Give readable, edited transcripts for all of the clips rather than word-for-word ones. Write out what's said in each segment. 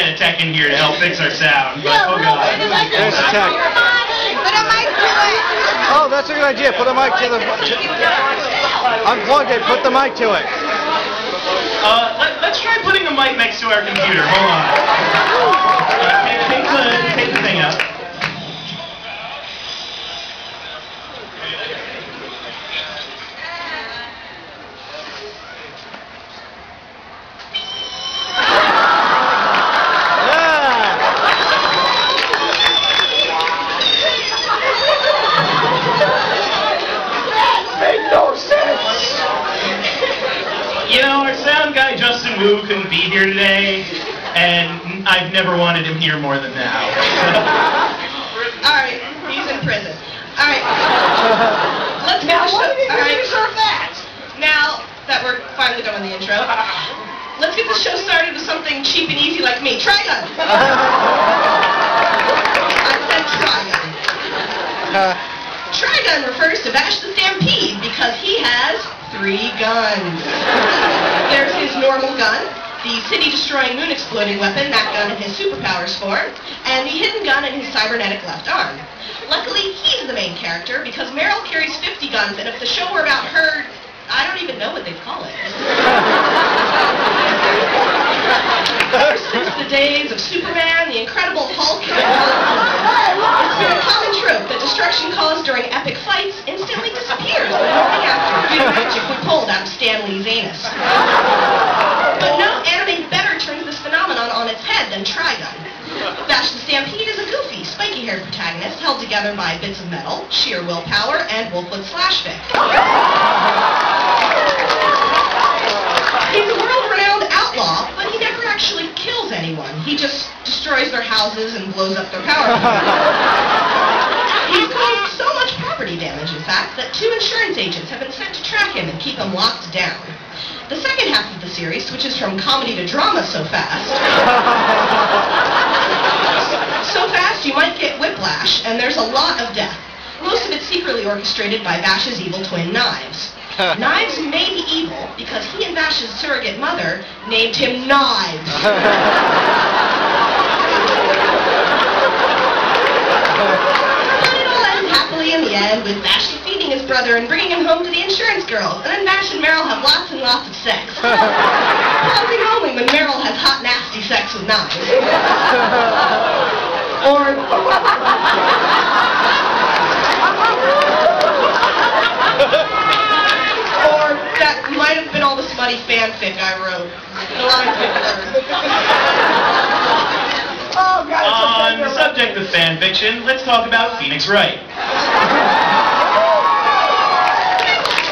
get a tech in here to help fix our sound. But, oh god. There's a tech. Put a mic to it. Oh, that's a good idea. Put a mic to the... Unplug it. Put the mic to it. Let's try putting a mic next to our computer. Hold on. Take the thing up. You know, our sound guy, Justin Wu, couldn't be here today, and I've never wanted him here more than now. Alright, he's in prison. Alright, let's get the show... Alright, now that we're finally done with the intro, let's get the show started with something cheap and easy like me. Trigun! I said Trigun. Trigun refers to Vash the Stampede because he has 3 guns. There's his normal gun, the city-destroying moon-exploding weapon that gun in his superpowers form, and the hidden gun in his cybernetic left arm. Luckily, he's the main character because Meryl carries 50 guns, and if the show were about her, I don't even know what they'd call it. Ever since the days of Superman, the Incredible Hulk, it's been a common trope that destruction caused during epic fights instantly disappears the morning after due to magic we pulled out of Stan Lee's anus. But no anime better turns this phenomenon on its head than Trigun. Vash the Stampede is a goofy, spiky-haired protagonist held together by bits of metal, sheer willpower, and Wolfwood Slashfic. He's a world-renowned outlaw, but he never actually kills anyone. He just destroys their houses and blows up their power plants. He's caused so much property damage, in fact, that 2 insurance agents have been sent to track him and keep him locked down. The second half of the series switches from comedy to drama so fast. So fast you might get whiplash, and there's a lot of death. Most of it secretly orchestrated by Vash's evil twin, Knives. Knives may be evil because he and Vash's surrogate mother named him Knives. But it all ends happily in the end with Vash defeating his brother and bringing him home to the insurance girls, and then Vash and Meryl have lots and lots of sex. Pausing only when Meryl has hot, nasty sex with Knives. Or that might have been all the smutty fanfic I wrote. The lines get blurred. Oh, God, on the subject of fanfiction, let's talk about Phoenix Wright.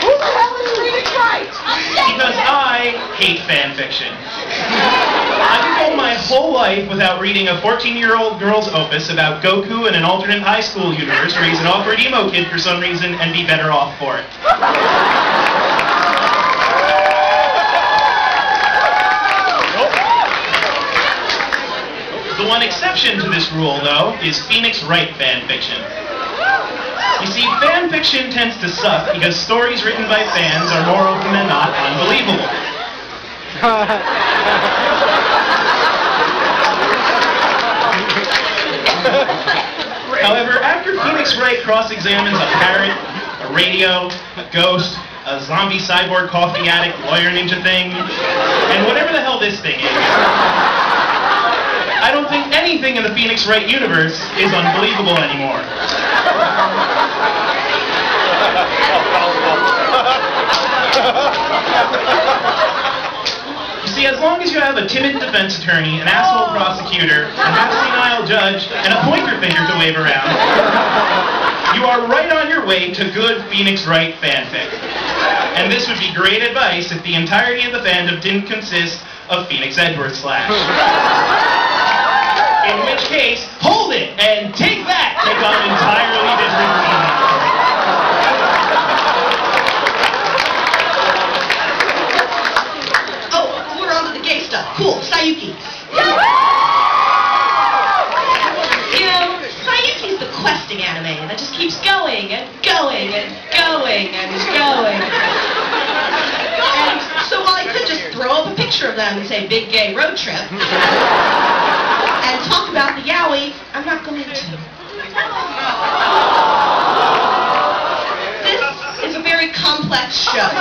Who the hell is Phoenix Wright? Because I hate fanfiction. I could go my whole life without reading a 14-year-old girl's opus about Goku in an alternate high school universe where he's an awkward emo kid for some reason and be better off for it. The one exception to this rule, though, is Phoenix Wright fanfiction. You see, fanfiction tends to suck because stories written by fans are more often than not unbelievable. However, after Phoenix Wright cross-examines a parrot, a radio, a ghost, a zombie cyborg coffee addict lawyer ninja thing, and whatever the hell this thing is, I don't think anything in the Phoenix Wright universe is unbelievable anymore. You see, as long as you have a timid defense attorney, an asshole prosecutor, a half-senile judge, and a pointer finger to wave around, you are right on your way to good Phoenix Wright fanfic. And this would be great advice if the entirety of the fandom didn't consist of Phoenix Edward/. In which case, hold it and take that! Take on an entirely different meaning. Oh, we're on to the gay stuff. Cool, Sayuki. You know, Sayuki's the questing anime that just keeps going and going and going and going. And so while I could just throw up a picture picture of them and say, big gay road trip, and talk about the yaoi, I'm not going to. This is a very complex show.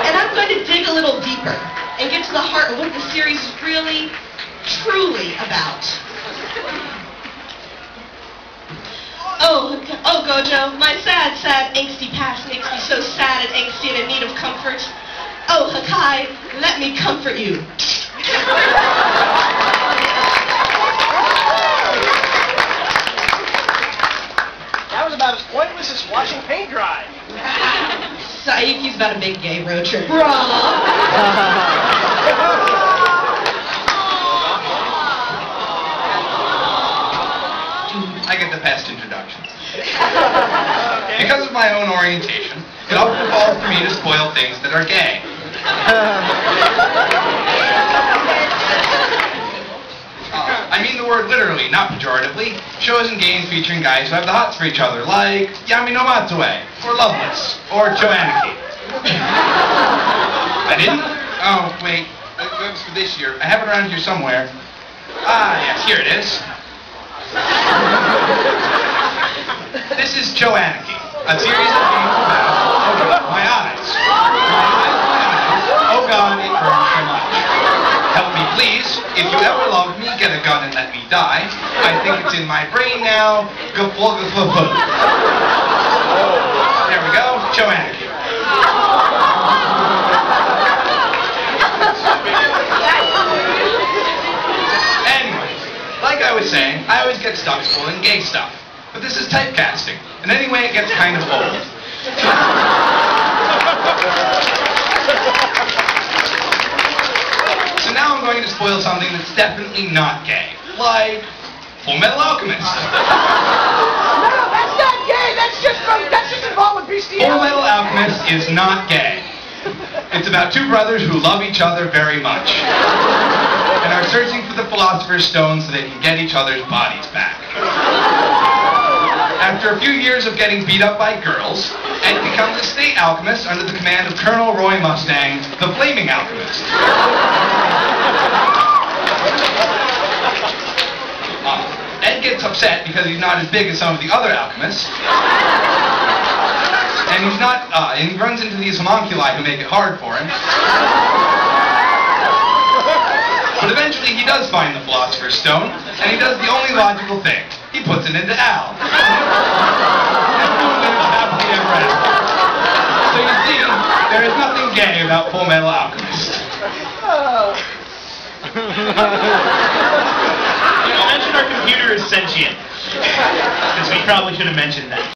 And I'm going to dig a little deeper and get to the heart of what the series is really, truly about. Oh, Gojo, my sad, angsty past makes me so sad and angsty and in need of comfort. Oh, Hakai, let me comfort you. That was about as pointless as watching paint dry. Saiki's about a big gay road trip. I get the best introductions. Because of my own orientation, it often falls to me to spoil things that are gay. I mean the word literally, not pejoratively. Shows and games featuring guys who have the hots for each other, like Yami no Matsue, or Loveless, or Choaniki. I didn't? Oh, wait. That was for this year. I have it around here somewhere. Ah, yes, here it is. This is Choaniki, a series of games about, my eyes. Oh God, it burns so much. Help me please. If you ever loved me, get a gun and let me die. I think it's in my brain now. There we go, Choaniki. Anyway, like I was saying, I always get stuck spoiling gay stuff. But this is typecasting, and anyway it gets kind of old. So now I'm going to spoil something that's definitely not gay, like Full Metal Alchemist. No, that's not gay. That's just involved with bestiality. Full Metal Alchemist is not gay. It's about two brothers who love each other very much and are searching for the Philosopher's Stone so they can get each other's bodies back. After a few years of getting beat up by girls, Ed becomes a state alchemist under the command of Colonel Roy Mustang, the Flaming Alchemist. Ed gets upset because he's not as big as some of the other alchemists. And he's not, and he runs into these homunculi who make it hard for him. But eventually he does find the Philosopher's Stone, and he does the only logical thing. He puts it into Al. Everyone lives happily ever after. So you see, there is nothing gay about Full Metal Alchemist. You mentioned our computer is sentient. Because we probably should have mentioned that.